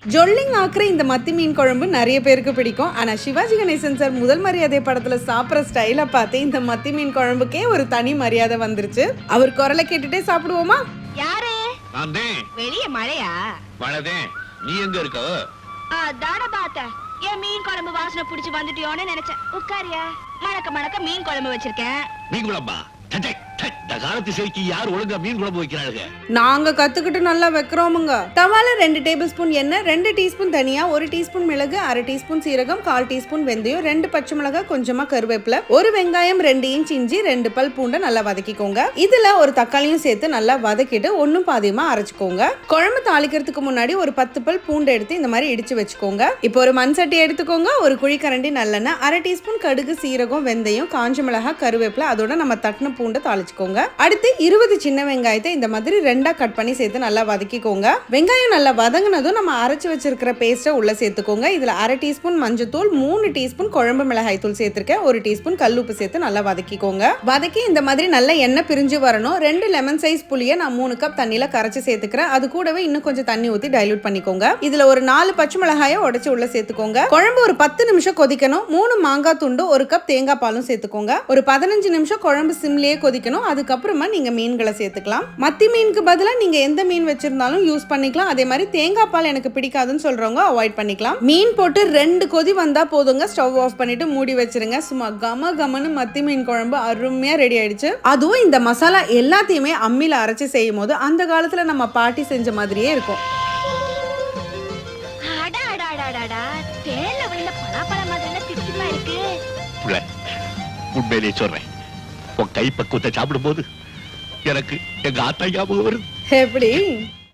ஜொல்லிங் ஆக்குற இந்த மத்தி மீன் குழம்பு நிறைய பேருக்கு பிடிக்கும். ஆனா சிவாஜி கணேசன் சார் முதல் மரியாதை படத்துல சாப்பிட்ற ஸ்டைலை பார்த்து இந்த மத்தி மீன் குழம்புக்கே ஒரு தனி மரியாதை வந்துருச்சு. அவர் குரலை கேட்டுட்டே சாப்பிடுவோமா? யாரு? வெளிய மழையா? மழைதே. நீ எங்க இருக்க? அதான பாத்த. ஏன் மீன் குழம்பு வாசனை புடிச்சு வந்துட்டியோன்னு நினைச்சேன். உட்காரியா? மணக்க மணக்க மீன் குழம்பு வச்சிருக்கேன். மீன் குழம்பா? காலத்து செய்திக்கு யார் ஒழுங்கா மீன் குழம்பு வைக்கிறாங்க? நாங்க கத்துக்கிட்டு நல்லா வைக்கிறோமுங்க. தவால 2 டேபிள் ஸ்பூன் எண்ணெய், 2 டீஸ்பூன் தனியா, 1 டீஸ்பூன் மிளகு, 1/2 டீஸ்பூன் சீரகம், 1/4 டீஸ்பூன் வெந்தயம், 2 பச்சை மிளகாய், கொஞ்சமா கருவேப்பிலை, 1 வெங்காயம், 2 இன்ச் இஞ்சி, 2 பல் பூண்டை நல்லா வதக்கிக்கோங்க. இதுல ஒரு தக்காளியும் சேர்த்து நல்லா வதக்கிட்டு ஒன்னும் பாதியமா அரைச்சுக்கோங்க. குழம்பு தாளிக்கிறதுக்கு முன்னாடி ஒரு 10 பல் பூண்டை எடுத்து இந்த மாதிரி இடிச்சு வச்சுக்கோங்க. இப்போ ஒரு மண் சட்டி எடுத்துக்கோங்க. ஒரு குழிக்கரண்டி நல்லெண்ணெய், 1/2 டீஸ்பூன் கடுகு, சீரகம், வெந்தயம், காஞ்ச மிளகாய், கருவேப்பிலை, அதோட நம்ம தட்டின பூண்டை தாளிச்சுக்கோங்க. அடுத்து 20 சின்ன வெங்காயத்தை இந்த மாதிரி 2ஆ கட் பண்ணி சேர்த்து நல்லா வதக்கிக்கோங்க. வெங்காயம் நல்லா வதங்கினதும் நம்ம அரைச்சு வச்சிருக்கிற பேஸ்ட்டை உள்ள சேர்த்துக்கோங்க. இதுல 1/2 டீஸ்பூன் மஞ்சத்தூள், 3 டீஸ்பூன் குழம்பு மிளகாய் தூள் சேர்த்திருக்கேன். 1 டீஸ்பூன் கல்லுப்பு சேர்த்து நல்லா வதக்கிக்கோங்க. வதக்கி இந்த மாதிரி நல்ல எண்ணெய் பிரிஞ்சு வரணும். 2 லெமன் சைஸ் புளியை நான் 3 கப் தண்ணியில கரைச்சு சேர்த்துக்கிறேன். அது கூடவே இன்னும் கொஞ்சம் தண்ணி ஊத்தி டைலூட் பண்ணிக்கோங்க. இதுல ஒரு 4 பச்சை மிளகாயை உடைச்சு உள்ள சேர்த்துக்கோங்க. குழம்பு ஒரு 10 நிமிஷம் கொதிக்கணும். 3 மாங்காய் துண்டு, 1 கப் தேங்காய் பாலும் சேர்த்துக்கோங்க. ஒரு 15 நிமிஷம் குழம்பு சிம்லயே கொதிக்கணும். அதுக்கப்புறமா நீங்க மீன்களை சேர்த்துக்கலாம். மத்தி மீனுக்கு பதிலா நீங்க எந்த மீன் வச்சிருந்தாலும் யூஸ் பண்ணிக்கலாம். அதே மாதிரி தேங்காய் பால் எனக்கு பிடிக்காதுன்னு சொல்றவங்க அவாய்ட் பண்ணிக்கலாம். மீன் போட்டு 2 கொதி வந்தா போதுங்க. ஸ்டவ் ஆஃப் பண்ணிட்டு மூடி வச்சிருங்க. சும்மா கம கமன்னு மத்தி மீன் குழம்பு அருமையா ரெடி ஆயிடுச்சு. அதுவும் இந்த மசாலா எல்லாத்தையுமே அம்மியில அரைச்சு செய்யும் போது அந்த காலத்துல நம்ம பாட்டி செஞ்ச மாதிரியே இருக்கும். உண்மையிலே சொல்றேன், உன் கை பக்குவத்தை சாப்பிடும் போது எனக்கு எங்க ஆத்தா ஞாபகம் வருது. எப்படி?